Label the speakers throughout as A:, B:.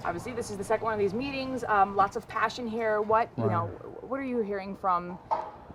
A: obviously this is the second one of these meetings, lots of passion here. What, you know, what are you hearing from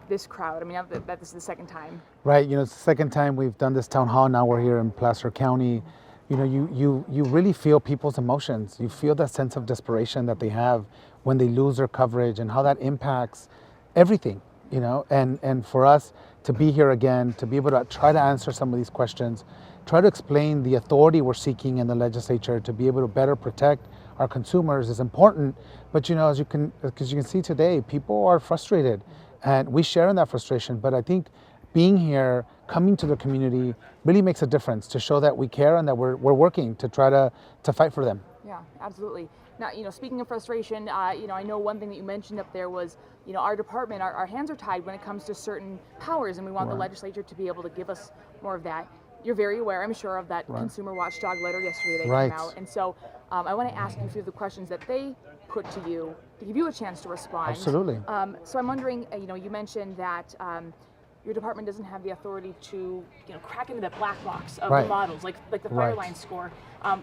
A: this crowd? I mean, that this is the second time.
B: Right, you know, it's the second time we've done this town hall. Now we're here in Placer County. You know, you really feel people's emotions. You feel that sense of desperation that they have when they lose their coverage and how that impacts everything, you know, and for us to be here again, to be able to try to answer some of these questions, try to explain the authority we're seeking in the legislature to be able to better protect our consumers is important. But, you know, as you can see today, people are frustrated. And we share in that frustration, but I think being here, coming to the community, really makes a difference to show that we care and that we're working to try to fight for them.
A: Yeah, absolutely. Now, you know, speaking of frustration, you know, I know one thing that you mentioned up there was, you know, our department, our hands are tied when it comes to certain powers, and we want the legislature to be able to give us more of that. You're very aware, I'm sure, of that consumer watchdog letter yesterday that came out, and so I want to ask you a few of the questions that they put to you to give you a chance to respond.
B: Absolutely.
A: So I'm wondering, you know, you mentioned that your department doesn't have the authority to, you know, crack into that black box of the models, like the Fireline score.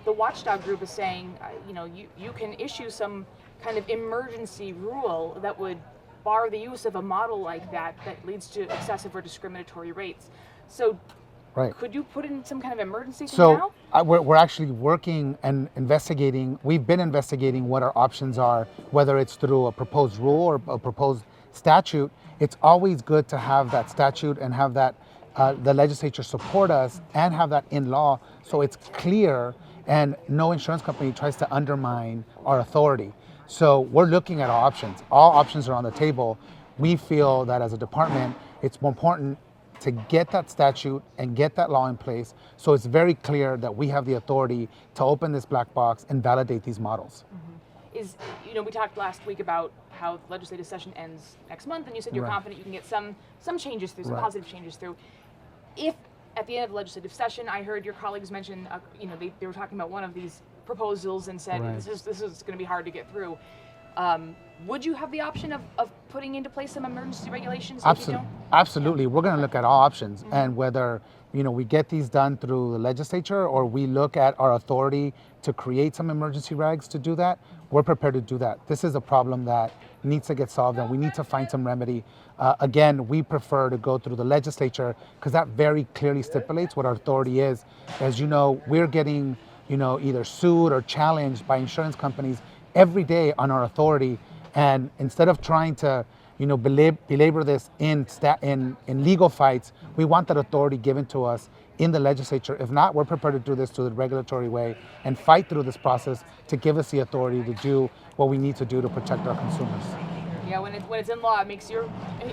A: The watchdog group is saying, you know, you can issue some kind of emergency rule that would bar the use of a model like that leads to excessive or discriminatory rates. So could you put in some kind of emergency thing now?
B: We're actually working and investigating. We've been investigating what our options are, whether it's through a proposed rule or a proposed statute. It's always good to have that statute and have that the legislature support us and have that in law so it's clear and no insurance company tries to undermine our authority. So we're looking at our options. All options are on the table. We feel that as a department, it's more important to get that statute and get that law in place so it's very clear that we have the authority to open this black box and validate these models.
A: You know, we talked last week about how the legislative session ends next month, and you said you're confident you can get some changes through, some positive changes through. If at the end of the legislative session, I heard your colleagues mention, you know, they were talking about one of these proposals and said this is going to be hard to get through. Would you have the option of putting into place some emergency regulations?
B: Absolutely. We're going to look at all options and whether, you know, we get these done through the legislature or we look at our authority to create some emergency regs to do that. We're prepared to do that. This is a problem that needs to get solved and we need to find some remedy. Again, we prefer to go through the legislature because that very clearly stipulates what our authority is. As you know, we're getting, you know, either sued or challenged by insurance companies every day on our authority. And instead of trying to, you know, belabor this in legal fights, we want that authority given to us in the legislature. If not, we're prepared to do this through the regulatory way and fight through this process to give us the authority to do what we need to do to protect our consumers.
A: Yeah, when it's in law, it makes it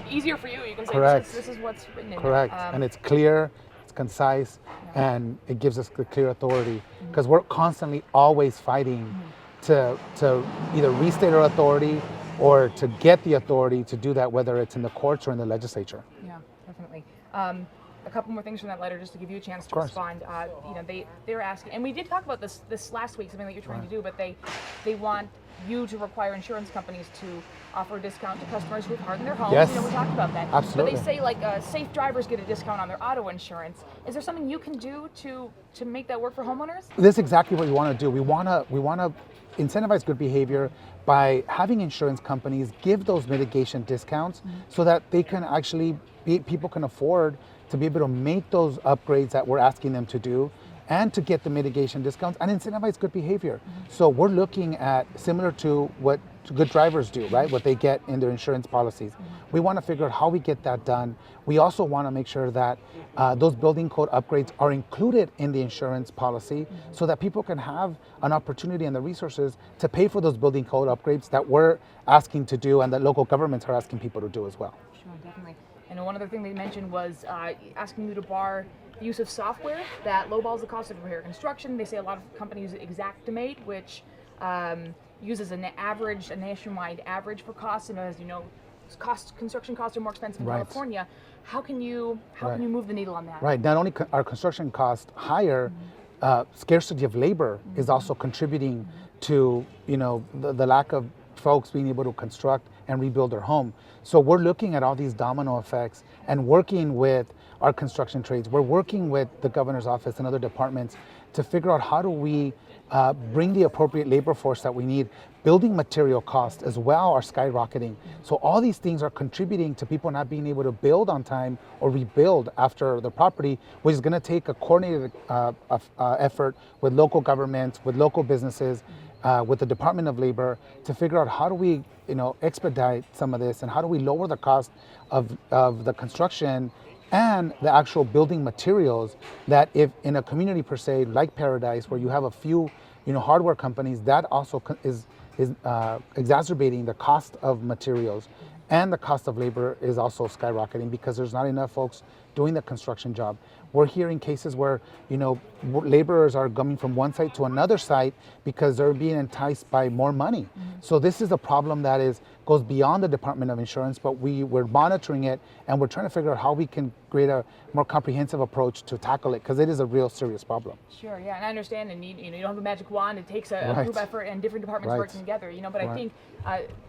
A: easier for you. You can say this is what's written in
B: it. And it's clear, it's concise, and it gives us the clear authority because we're constantly always fighting to either restate our authority or to get the authority to do that, whether it's in the courts or in the legislature.
A: Yeah, definitely. A couple more things from that letter, just to give you a chance to respond. You know, they were asking, and we did talk about this last week, something that you're trying to do, but they want you to require insurance companies to offer a discount to customers who've hardened their homes.
B: Yes.
A: You know, we talked about that.
B: Absolutely.
A: But they say like safe drivers get a discount on their auto insurance. Is there something you can do to make that work for homeowners?
B: This is exactly what we want to do. We want to incentivize good behavior by having insurance companies give those mitigation discounts so that they can actually people can afford to be able to make those upgrades that we're asking them to do and to get the mitigation discounts and incentivize good behavior. So we're looking at similar to what good drivers do, right? What they get in their insurance policies. We want to figure out how we get that done. We also want to make sure that those building code upgrades are included in the insurance policy so that people can have an opportunity and the resources to pay for those building code upgrades that we're asking to do and that local governments are asking people to do as well.
A: Sure, definitely. And one other thing they mentioned was asking you to bar the use of software that lowballs the cost of repair construction. They say a lot of companies use Xactimate, which uses a nationwide average for costs. And as you know, construction costs are more expensive in California. How can you move the needle on that?
B: Right. Not only are construction costs higher, scarcity of labor is also contributing to the lack of folks being able to construct and rebuild their home. So we're looking at all these domino effects and working with our construction trades. We're working with the governor's office and other departments to figure out how do we bring the appropriate labor force that we need. Building material costs as well are skyrocketing. So all these things are contributing to people not being able to build on time or rebuild after the property, which is going to take a coordinated effort with local governments, with local businesses, with the Department of Labor to figure out how do we, expedite some of this and how do we lower the cost of the construction and the actual building materials, that if in a community per se like Paradise where you have a few hardware companies, that also is exacerbating the cost of materials, and the cost of labor is also skyrocketing because there's not enough folks doing the construction job. We're hearing cases where laborers are coming from one site to another site because they're being enticed by more money. So this is a problem that goes beyond the Department of Insurance, but we're monitoring it and we're trying to figure out how we can create a more comprehensive approach to tackle it, because it is a real serious problem.
A: Sure, yeah, and I understand, and you don't have a magic wand. It takes a group effort and different departments working together. But I think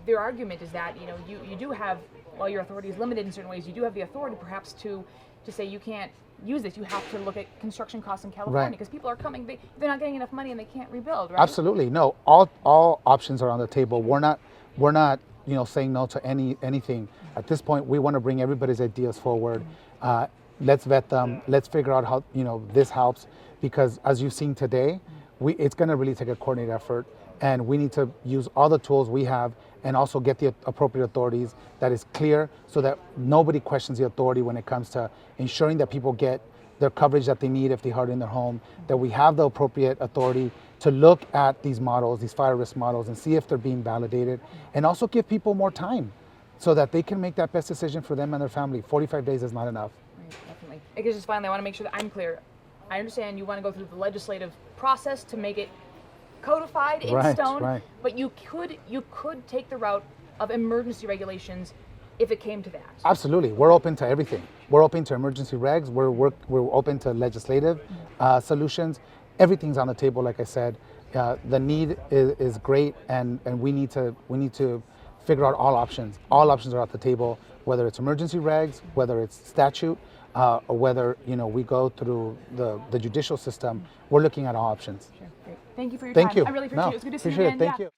A: their argument is that you do have, while your authority is limited in certain ways, you do have the authority perhaps to say you can't use this. You have to look at construction costs in California because people are coming. They're not getting enough money and they can't rebuild. Right?
B: Absolutely, no. All options are on the table. We're not saying no to anything. At this point, we want to bring everybody's ideas forward. Let's vet them. Let's figure out how this helps, because as you've seen today, it's going to really take a coordinated effort, and we need to use all the tools we have and also get the appropriate authorities that is clear, so that nobody questions the authority when it comes to ensuring that people get the coverage that they need if they hurt in their home, that we have the appropriate authority to look at these models, these fire risk models, and see if they're being validated, and also give people more time so that they can make that best decision for them and their family. 45 days is not enough.
A: Right, definitely. I guess just finally, I want to make sure that I'm clear. I understand you want to go through the legislative process to make it codified in stone, but you could take the route of emergency regulations if it came to that.
B: Absolutely, we're open to everything. We're open to emergency regs. We're open to legislative solutions. Everything's on the table. Like I said, the need is great, and we need to figure out all options. All options are at the table, whether it's emergency regs, whether it's statute, or whether we go through the judicial system. We're looking at all options.
A: Sure. Great. Thank you for your
B: time.
A: Thank you. I really appreciate it. It was good to see you again.
B: Thank you.